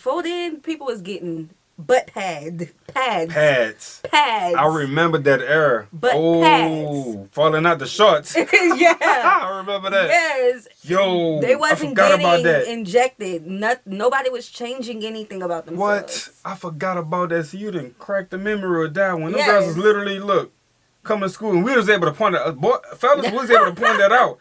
before then, people was getting butt pads. I remember that era. Butt pads. Falling out the shorts. Yeah. I remember that. Yes. Yo, they wasn't I forgot about that. injected. Nobody was changing anything about themselves. What? I forgot about that. So you didn't crack the memory of that one. Them Yes. girls was literally, look, coming to school, and we was able to point that fellas was able to point that out.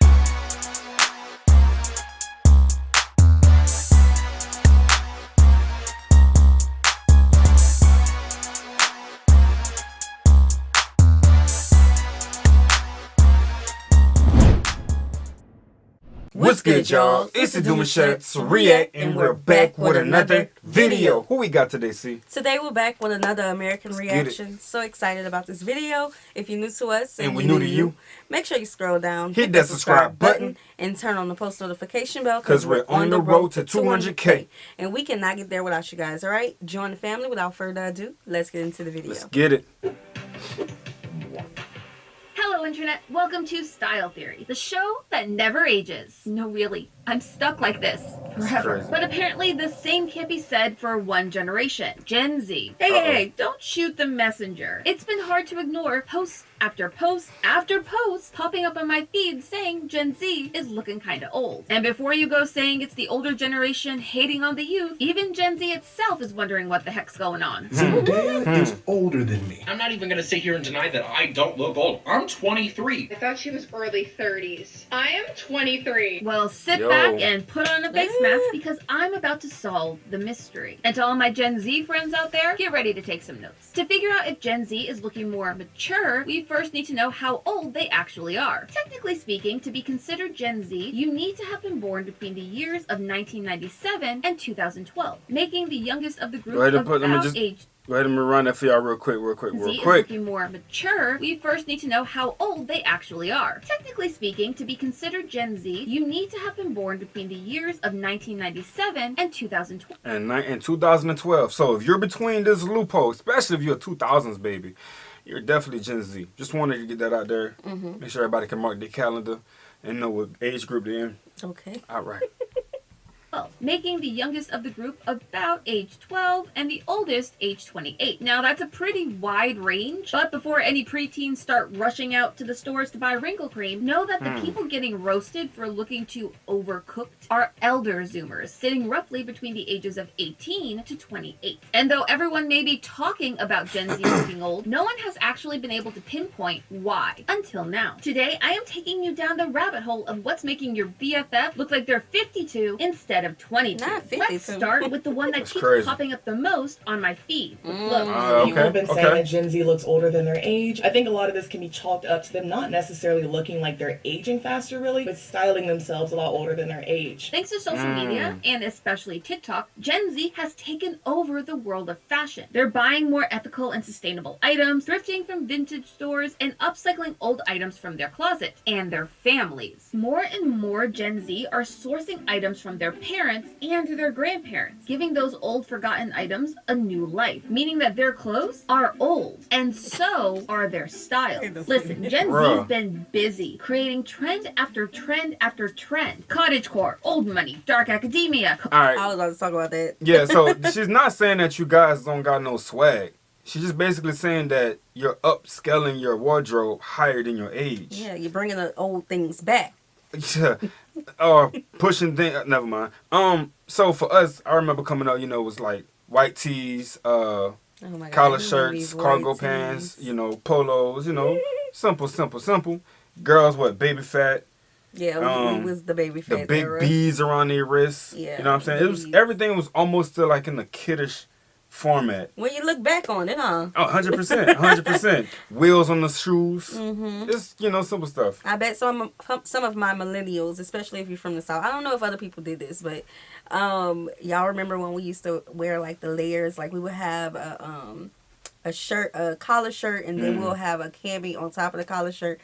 What's good, y'all? It's the Demouchet REACT, and we're back with another video. Who we got today, C? Today we're back with another American reaction. So excited about this video. If you're new to us and we're new to you, make sure you scroll down, hit that subscribe button, and turn on the post notification bell because we're on the road to 200K. And we cannot get there without you guys, all right? Join the family. Without further ado, let's get into the video. Let's get it. Hello Internet, welcome to Style Theory, the show that never ages. No really, I'm stuck like this forever. But apparently the same can't be said for one generation, Gen Z. Hey, don't shoot the messenger. It's been hard to ignore post after post after post popping up on my feed saying Gen Z is looking kinda old. And before you go saying it's the older generation hating on the youth, even Gen Z itself is wondering what the heck's going on. Zendaya is older than me. I'm not even gonna sit here and deny that I don't look old. I'm 23. I thought she was early 30s. I am 23. Well, sit back and put on a face mask because I'm about to solve the mystery. And to all my Gen Z friends out there, get ready to take some notes. To figure out if Gen Z is looking more mature, we first need to know how old they actually are. Technically speaking, to be considered Gen Z, you need to have been born between the years of 1997 and 2012, making the youngest of the group about age. Go ahead and run that for y'all real quick. Is looking more mature, we first need to know how old they actually are. Technically speaking, to be considered Gen Z, you need to have been born between the years of 1997 and 2012. And 2012. So if you're between this loophole, especially if you're a 2000s baby, you're definitely Gen Z. Just wanted to get that out there. Make sure everybody can mark their calendar and know what age group they're in. Okay. All right. Making the youngest of the group about age 12 and the oldest age 28. Now that's a pretty wide range, but before any preteens start rushing out to the stores to buy wrinkle cream, know that the people getting roasted for looking too overcooked are elder Zoomers, sitting roughly between the ages of 18 to 28. And though everyone may be talking about Gen Z looking old, no one has actually been able to pinpoint why until now. Today, I am taking you down the rabbit hole of what's making your BFF look like they're 52 instead of 22. Not 52. Let's start with the one that keeps popping up the most on my feed. Look. People have been saying that Gen Z looks older than their age. I think a lot of this can be chalked up to them not necessarily looking like they're aging faster, really, but styling themselves a lot older than their age. Thanks to social media, and especially TikTok, Gen Z has taken over the world of fashion. They're buying more ethical and sustainable items, thrifting from vintage stores, and upcycling old items from their closet and their families. More and more Gen Z are sourcing items from their parents and their grandparents, giving those old forgotten items a new life, meaning that their clothes are old, and so are their styles. Listen, Gen Z's been busy creating trend after trend after trend. Cottagecore, old money, dark academia. All right. I was about to talk about that. Yeah, so she's not saying that you guys don't got no swag. She's just basically saying that you're upscaling your wardrobe higher than your age. Yeah, you're bringing the old things back. Yeah. Or pushing things. Never mind. So for us, I remember coming up, it was like white tees, collar shirts, cargo pants, polos, simple. Girls, baby fat. Yeah, we was the baby fat. The big beads around their wrists. Yeah. You know what I'm saying? Everything was almost still like in the kiddish format. When you look back on it, huh? Oh, 100%. Wheels on the shoes. It's, simple stuff. I bet some of my millennials, especially if you're from the South, I don't know if other people did this, but y'all remember when we used to wear like the layers, like we would have a shirt, a collar shirt, and then we'll have a cami on top of the collar shirt.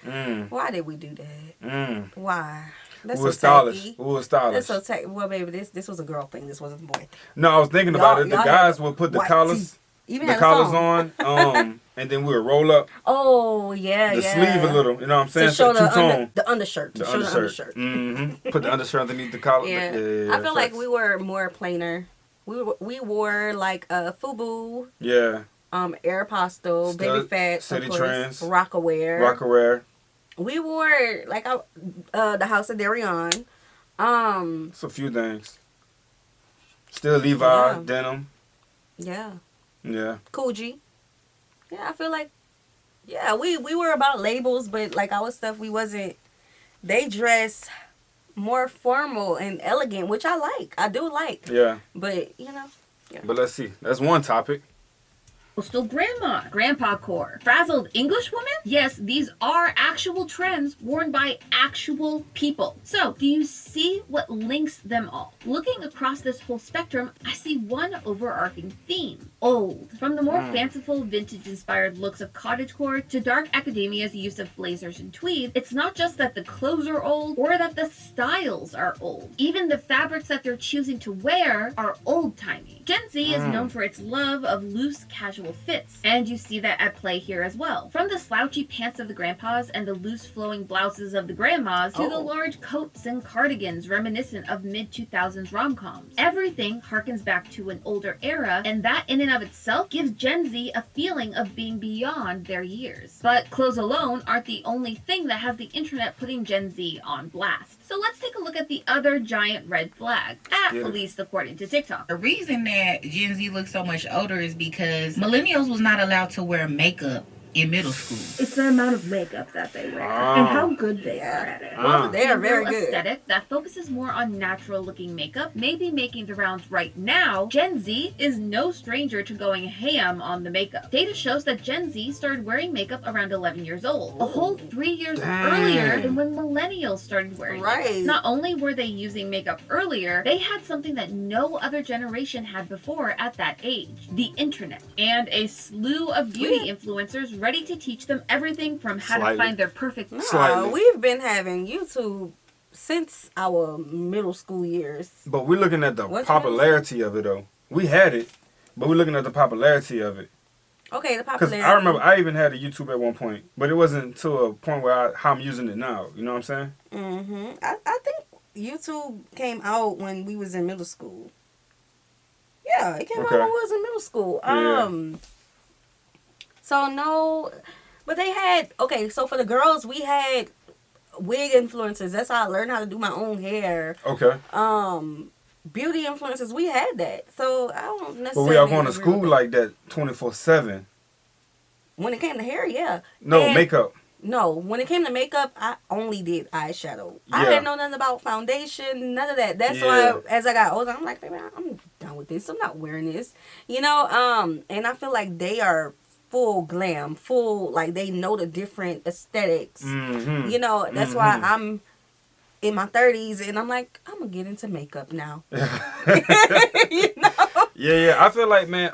Why did we do that? Why? That's we were stylish. That's so tacky. Well, baby, this was a girl thing. This wasn't a boy thing. No, I was thinking about it. The guys would put the collars on, and then we would roll up. Oh, yeah, the sleeve a little. You know what I'm saying? To show two-tone. the undershirt. To show the undershirt. Put the undershirt underneath the collar. Yeah. I feel like we were more plainer We wore like FUBU, Aeropostale, Baby Fat, City of course, Trends, Rockaware. We wore like the House of Darion. It's a few things. Still Levi, denim. Yeah. Yeah. Coogee. Yeah, I feel like, we were about labels, but like our stuff, we wasn't. They dress more formal and elegant, which I like. I do like. Yeah. But yeah. But let's see. That's one topic. Coastal grandma, grandpa core, frazzled English woman? Yes, these are actual trends worn by actual people. So, do you see what links them all? Looking across this whole spectrum, I see one overarching theme. Old. From the more fanciful, vintage-inspired looks of cottagecore to dark academia's use of blazers and tweed, it's not just that the clothes are old or that the styles are old. Even the fabrics that they're choosing to wear are old-timey. Gen Z is known for its love of loose, casual fits, and you see that at play here as well. From the slouchy pants of the grandpas and the loose flowing blouses of the grandmas to the large coats and cardigans reminiscent of mid-2000s rom-coms. Everything harkens back to an older era, and that in and of itself gives Gen Z a feeling of being beyond their years. But clothes alone aren't the only thing that has the internet putting Gen Z on blast. So let's take a look at the other giant red flag, at least according to TikTok. The reason that Gen Z looks so much older is because millennials was not allowed to wear makeup in middle school. It's the amount of makeup that they wear and how good they are at it. Well, they are very good. Aesthetic that focuses more on natural looking makeup may be making the rounds right now. Gen Z is no stranger to going ham on the makeup. Data shows that Gen Z started wearing makeup around 11 years old, a whole 3 years earlier than when millennials started wearing makeup. Not only were they using makeup earlier, they had something that no other generation had before at that age, the internet, and a slew of beauty influencers ready to teach them everything from how to find their perfect. We've been having YouTube since our middle school years. But we're looking at the popularity of it, though. We had it, but we're looking at the popularity of it. Okay, the popularity. Because I remember I even had a YouTube at one point, but it wasn't to a point where how I'm using it now. You know what I'm saying? Mm-hmm. I think YouTube came out when we was in middle school. Yeah, it came out when we was in middle school. So no, but they had, so for the girls, we had wig influencers. That's how I learned how to do my own hair. Okay. Beauty influencers, we had that. So I don't necessarily. But we are going to school like that 24/7. When it came to hair, yeah. No, makeup. No, when it came to makeup, I only did eyeshadow. I didn't know nothing about foundation, none of that. That's why, as I got older, I'm like, baby, I'm done with this. I'm not wearing this. And I feel like they are full glam, full, like they know the different aesthetics. Mm-hmm. That's why I'm in my 30s and I'm like, I'm gonna get into makeup now. Yeah. I feel like, man,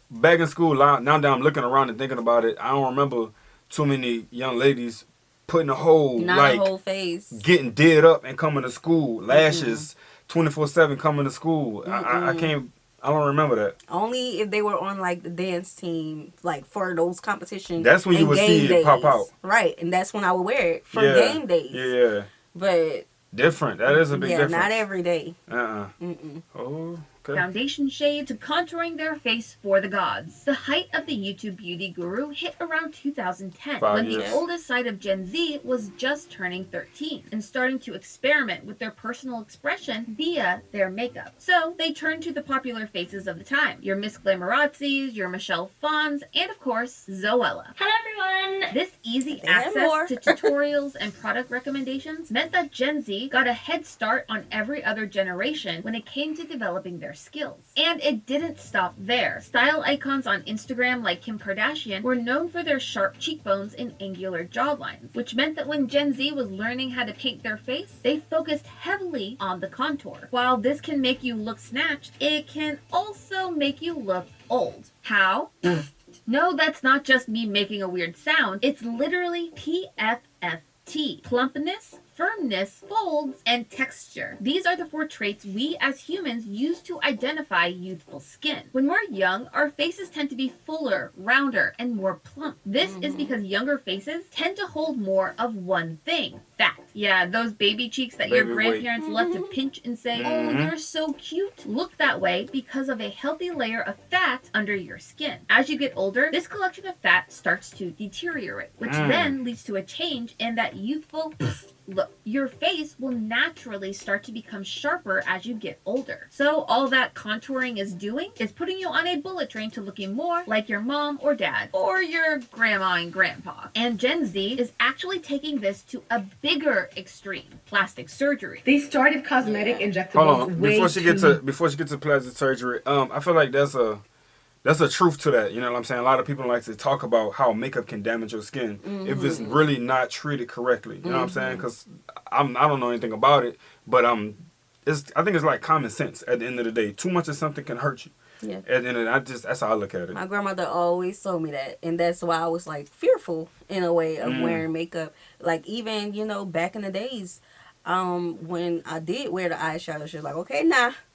back in school, now that I'm looking around and thinking about it, I don't remember too many young ladies putting a whole face, getting did up and coming to school, lashes 24/7 coming to school. I don't remember that. Only if they were on like the dance team, like for those competitions. That's when you would see it pop out. Right, and that's when I would wear it for game days. Yeah. But different. That is a big difference. Yeah, not every day. Oh, okay. Foundation shade to contouring their face for the gods. The height of the YouTube beauty guru hit around 2010 when the oldest side of Gen Z was just turning 13 and starting to experiment with their personal expression via their makeup. So they turned to the popular faces of the time. Your Miss Glamarazzis, your Michelle Pfons, and of course, Zoella. Hello everyone! This easy access to tutorials and product recommendations meant that Gen Z got a head start on every other generation when it came to developing their skills. And it didn't stop there. Style icons on Instagram like Kim Kardashian were known for their sharp cheekbones and angular jawlines, which meant that when Gen Z was learning how to paint their face, they focused heavily on the contour. While this can make you look snatched, it can also make you look old. How? No, that's not just me making a weird sound. It's literally PFFT. Plumpness, firmness, folds, and texture. These are the 4 traits we as humans use to identify youthful skin. When we're young, our faces tend to be fuller, rounder, and more plump. This is because younger faces tend to hold more of one thing: fat. Yeah, those baby cheeks that your grandparents love to pinch and say, oh, you're so cute, look that way because of a healthy layer of fat under your skin. As you get older, this collection of fat starts to deteriorate, which then leads to a change in that youthful look. Your face will naturally start to become sharper as you get older. So all that contouring is doing is putting you on a bullet train to looking more like your mom or dad, or your grandma and grandpa. And Gen Z is actually taking this to a bigger extreme: plastic surgery. They started cosmetic injectables. Hold on, before she gets to plastic surgery, I feel like that's a truth to that. You know what I'm saying? A lot of people like to talk about how makeup can damage your skin if it's really not treated correctly. You know what I'm saying? Because I don't know anything about it, but I think it's like common sense. At the end of the day, too much of something can hurt you. Yeah. At the end of the, that's how I look at it. My grandmother always told me that, and that's why I was like fearful in a way of wearing makeup. Like even back in the days, when I did wear the eyeshadow, she was like, okay,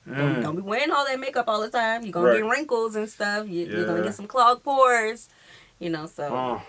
don't be wearing all that makeup all the time. You're gonna get wrinkles and stuff. You're gonna get some clogged pores. So.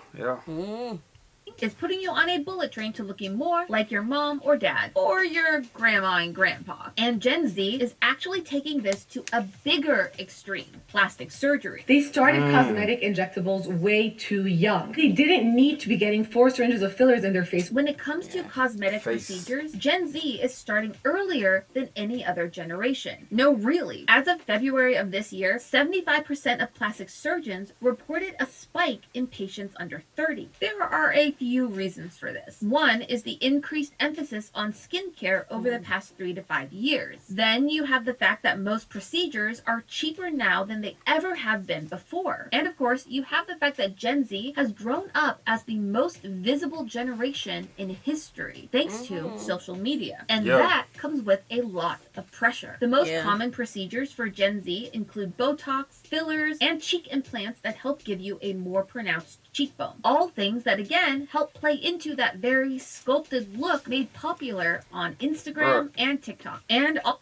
Is putting you on a bullet train to looking more like your mom or dad, or your grandma and grandpa. And Gen Z is actually taking this to a bigger extreme: plastic surgery. They started cosmetic injectables way too young. They didn't need to be getting 4 syringes of fillers in their face. When it comes to cosmetic procedures, Gen Z is starting earlier than any other generation. No, really. As of February of this year, 75% of plastic surgeons reported a spike in patients under 30. There are a few reasons for this. One is the increased emphasis on skincare over the past 3 to 5 years. Then you have the fact that most procedures are cheaper now than they ever have been before. And of course, you have the fact that Gen Z has grown up as the most visible generation in history, thanks to social media. And that comes with a lot of pressure. The most common procedures for Gen Z include Botox, fillers, and cheek implants that help give you a more pronounced cheekbone. All things that, again, help play into that very sculpted look made popular on Instagram and TikTok. And all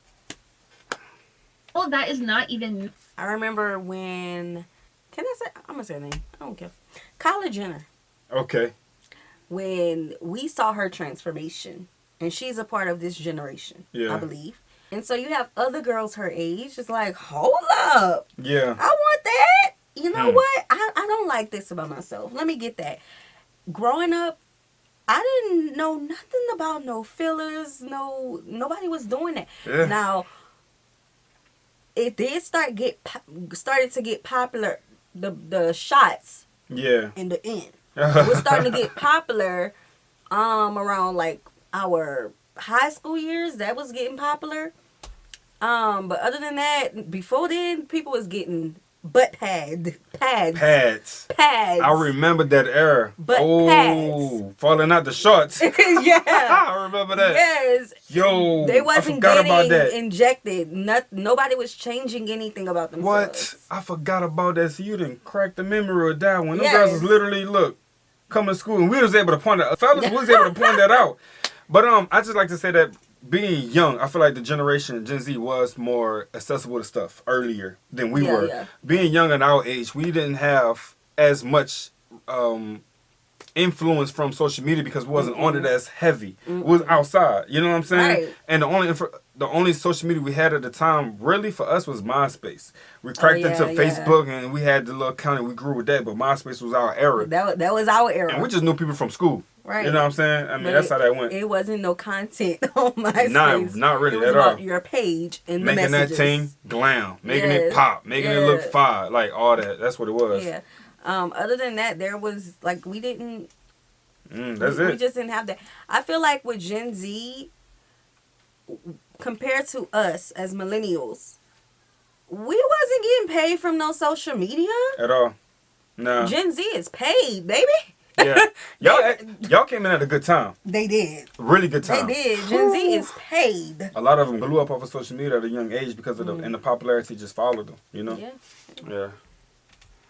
of that is not even... I remember when... I'm going to say her name. I don't care. Kylie Jenner. Okay. When we saw her transformation, and she's a part of this generation, I believe. And so you have other girls her age. It's like, hold up. Yeah. I want that. You know what? I don't like this about myself. Let me get that. Growing up, I didn't know nothing about no fillers. Nobody was doing that. Yeah. Now, it did started to get popular. The shots. Yeah. In the end, was starting to get popular. Around like our high school years, that was getting popular. But other than that, before then, people was getting butt pads. I remember that era. Pads. Falling out the shorts. Yeah. I remember that. Yes. Yo, they wasn't getting injected. Nobody was changing anything about themselves. What? I forgot about that. So you didn't crack the memory of that one. Those guys was literally, coming to school, and we was able to point that. Fellas was able to point that out. But I just like to say that being young, I feel like the generation Gen Z was more accessible to stuff earlier than we were. Yeah. Being young at our age, we didn't have as much influence from social media because we wasn't on it as heavy. We was outside. You know what I'm saying? Right. And the only social media we had at the time, really for us, was MySpace. We cracked into Facebook, and we had the little account, and we grew with that. But MySpace was our era. That was our era. And we just knew people from school. Right. You know what I'm saying? I mean, that's how that went. It wasn't no content on MySpace. Not really at all. Your page and the messages. Making that thing glam. Making it pop. Making it look fire. Like, all that. That's what it was. Yeah. Other than that, there was, we didn't... that's it. We just didn't have that. I feel like with Gen Z, compared to us as millennials, we wasn't getting paid from no social media. At all. No. Gen Z is paid, baby. Yeah. Y'all came in at a good time. They did. Really good time. They did. Gen Z is paid. A lot of them blew up off of social media at a young age because of and the popularity just followed them, you know? Yeah. Yeah.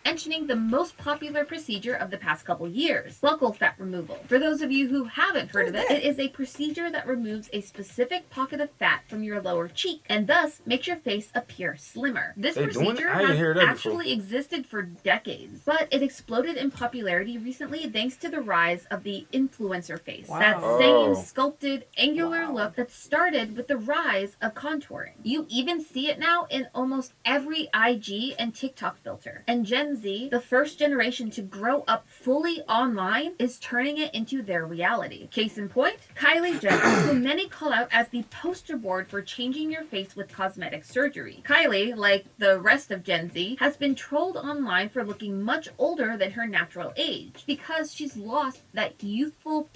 mentioning the most popular procedure of the past couple years, buccal fat removal. For those of you who haven't heard of it, it is a procedure that removes a specific pocket of fat from your lower cheek and thus makes your face appear slimmer. This procedure has actually existed for decades, but it exploded in popularity recently thanks to the rise of the influencer face. Wow. That same sculpted, angular look that started with the rise of contouring. You even see it now in almost every IG and TikTok filter. And Gen Z, the first generation to grow up fully online, is turning it into their reality. Case in point, Kylie Jenner, who many call out as the poster board for changing your face with cosmetic surgery. Kylie, like the rest of Gen Z, has been trolled online for looking much older than her natural age because she's lost that youthful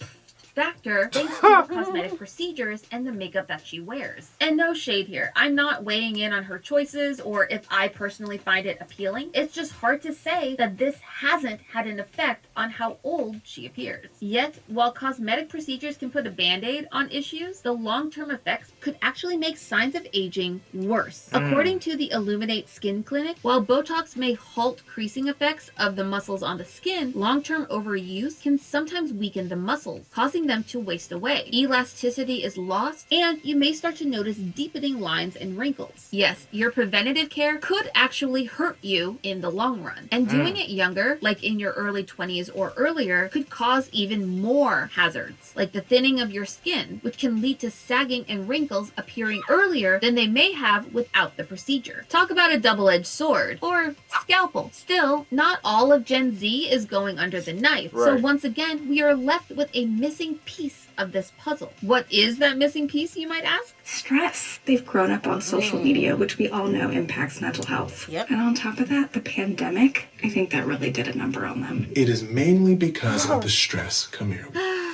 factor thanks to the cosmetic procedures and the makeup that she wears. And no shade here. I'm not weighing in on her choices or if I personally find it appealing. It's just hard to say that this hasn't had an effect on how old she appears. Yet, while cosmetic procedures can put a band-aid on issues, the long-term effects could actually make signs of aging worse. According to the Illuminate Skin Clinic, while Botox may halt creasing effects of the muscles on the skin, long-term overuse can sometimes weaken the muscles, causing them to waste away. Elasticity is lost, and you may start to notice deepening lines and wrinkles. Yes, your preventative care could actually hurt you in the long run. And doing it younger, like in your early 20s or earlier, could cause even more hazards, like the thinning of your skin, which can lead to sagging and wrinkles appearing earlier than they may have without the procedure. Talk about a double-edged sword, or scalpel. Still, not all of Gen Z is going under the knife. Right. So once again, we are left with a missing piece of this puzzle. What is that missing piece, you might ask? Stress. They've grown up on social media, which we all know impacts mental health. Yep. And on top of that, the pandemic, I think that really did a number on them. It is mainly because of the stress. Come here.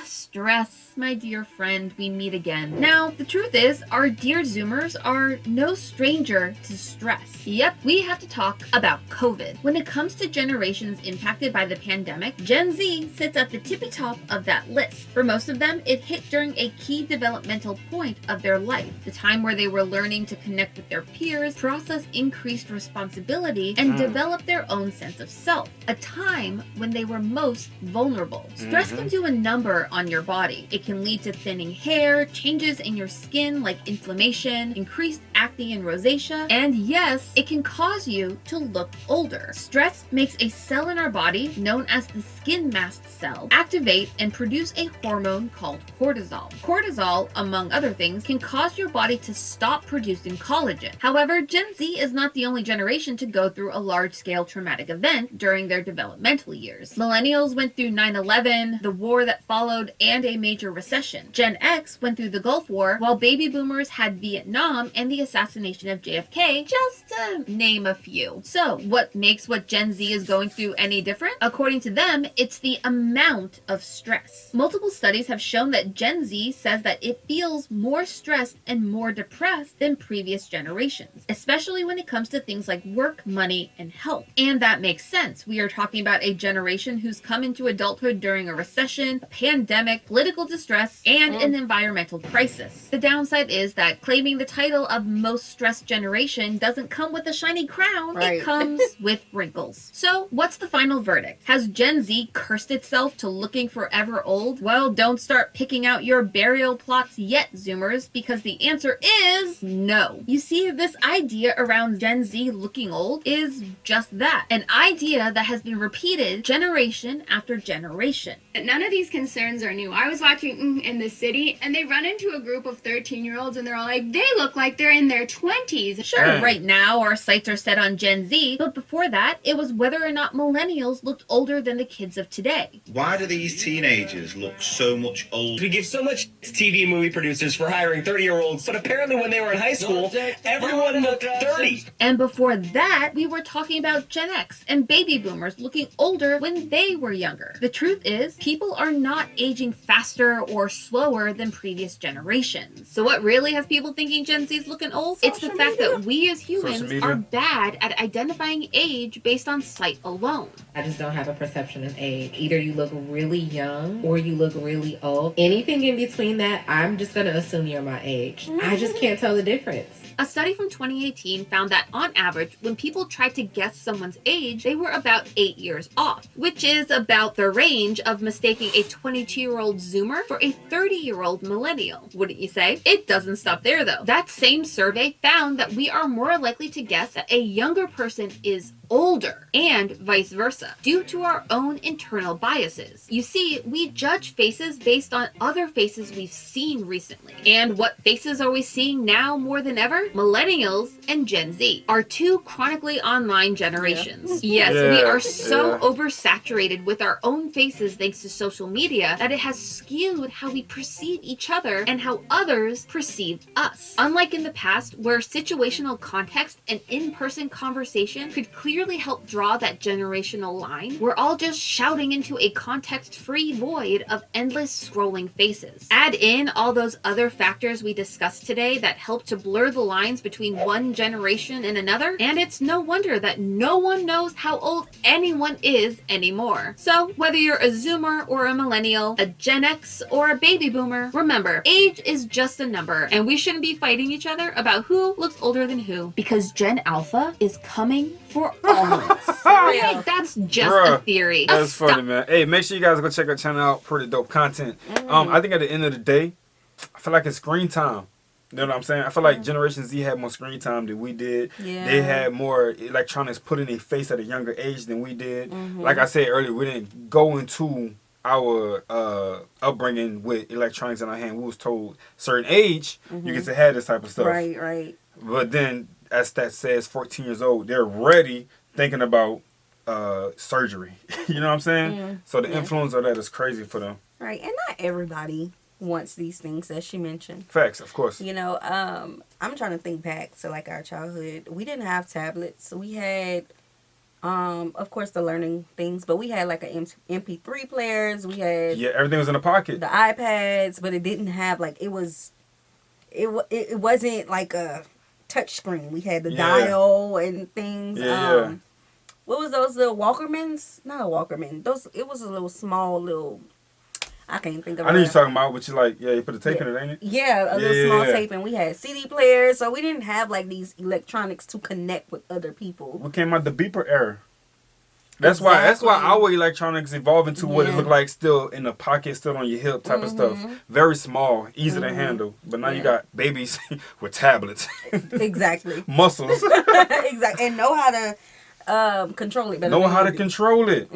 Stress, my dear friend, we meet again. Now, the truth is, our dear Zoomers are no stranger to stress. Yep, we have to talk about COVID. When it comes to generations impacted by the pandemic, Gen Z sits at the tippy top of that list. For most of them, it hit during a key developmental point of their life, the time where they were learning to connect with their peers, process increased responsibility, and develop their own sense of self, a time when they were most vulnerable. Stress can do a number on your body. It can lead to thinning hair, changes in your skin like inflammation, increased acne and rosacea, and yes, it can cause you to look older. Stress makes a cell in our body, known as the skin mast cell, activate and produce a hormone called cortisol. Cortisol, among other things, can cause your body to stop producing collagen. However, Gen Z is not the only generation to go through a large-scale traumatic event during their developmental years. Millennials went through 9/11, the war that followed, and a major recession. Gen X went through the Gulf War, while baby boomers had Vietnam and the assassination of JFK, just to name a few. So, what makes what Gen Z is going through any different? According to them, it's the amount of stress. Multiple studies have shown that Gen Z says that it feels more stressed and more depressed than previous generations, especially when it comes to things like work, money, and health. And that makes sense. We are talking about a generation who's come into adulthood during a recession, a pandemic, political distress, and an environmental crisis. The downside is that claiming the title of most stressed generation doesn't come with a shiny crown. Right. It comes with wrinkles. So, what's the final verdict? Has Gen Z cursed itself to looking forever old? Well, don't start picking out your burial plots yet, Zoomers, because the answer is no. You see, this idea around Gen Z looking old is just that. An idea that has been repeated generation after generation. None of these concerns are new. I was watching In the City, and they run into a group of 13-year-olds, and they're all like, they look like they're in their 20s. Sure, right now our sights are set on Gen Z, but before that, it was whether or not millennials looked older than the kids of today. Why do these teenagers look so much older? We give so much TV movie producers for hiring 30-year-olds, but apparently when they were in high school, everyone looked 30. And before that, we were talking about Gen X and baby boomers looking older when they were younger. The truth is, people are not aging faster or slower than previous generations. So what really has people thinking Gen Z is looking older? old. It's the fact that we as humans media. are bad at identifying age based on sight alone. I just don't have a perception of age. Either you look really young or you look really old. Anything in between that, I'm just going to assume you're my age. I just can't tell the difference. A study from 2018 found that on average, when people tried to guess someone's age, they were about 8 years off, which is about the range of mistaking a 22-year-old Zoomer for a 30-year-old millennial. Wouldn't you say? It doesn't stop there though. That same survey found that we are more likely to guess that a younger person is older, and vice versa, due to our own internal biases. You see, we judge faces based on other faces we've seen recently. And what faces are we seeing now more than ever? Millennials and Gen Z, our two chronically online generations. Yes, we are so oversaturated with our own faces thanks to social media that it has skewed how we perceive each other and how others perceive us. Unlike in the past, where situational context and in-person conversation could clearly help draw that generational line, we're all just shouting into a context-free void of endless scrolling faces. Add in all those other factors we discussed today that help to blur the lines between one generation and another, and it's no wonder that no one knows how old anyone is anymore. So whether you're a Zoomer or a Millennial, a Gen X or a Baby Boomer, remember, age is just a number, and we shouldn't be fighting each other about who looks older than who, because Gen Alpha is coming for all of us. Hey, that's just a theory. That's funny, man. Hey, make sure you guys go check our channel out. Pretty dope content. I think at the end of the day, I feel like it's screen time. You know what I'm saying? I feel like Generation Z had more screen time than we did. Yeah. They had more electronics put in their face at a younger age than we did. Like I said earlier, we didn't go into our upbringing with electronics in our hand. We was told certain age, you get to have this type of stuff. Right, right. But then, as that says, 14 years old, they're ready thinking about surgery. You know what I'm saying? So the influence of that is crazy for them. Right, and not everybody wants these things that she mentioned. Facts, of course. You know, I'm trying to think back to like our childhood. We didn't have tablets. We had, of course, the learning things, but we had like a MP3 players. We had everything was in the pocket. The iPads, but it didn't have like it wasn't like a touch screen. We had the dial and things. What was those little Walkmans? Not a Walkman. It was a little small little. I can't think of it. I know you're talking about, but you like, you put a tape in it, ain't it? Yeah, a little small tape, and we had CD players, so we didn't have like these electronics to connect with other people. We came out the beeper era. That's why our electronics evolved into what it looked like, still in the pocket, still on your hip type of stuff. Very small, easy to handle. But now you got babies with tablets. Exactly. Muscles. Exactly, and know how to control it better. Know how to control it.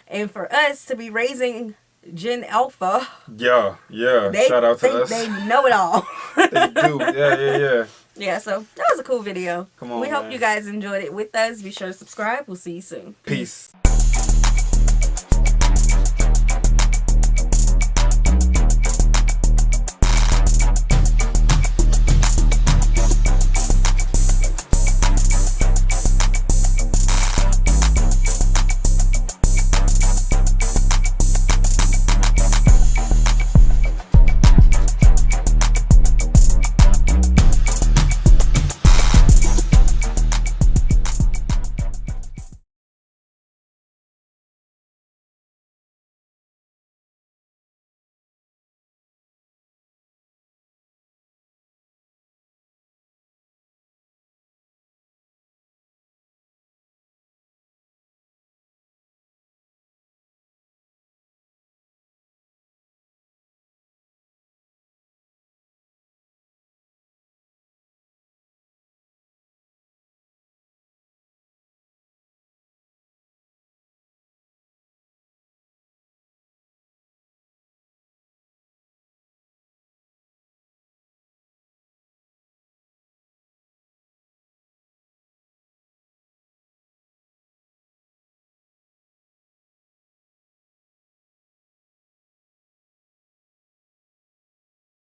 And for us to be raising Gen Alpha. Yeah. Shout out to us. They know it all. They do. Yeah. Yeah, so that was a cool video. Come on, we hope man. you guys enjoyed it with us. Be sure to subscribe. We'll see you soon. Peace.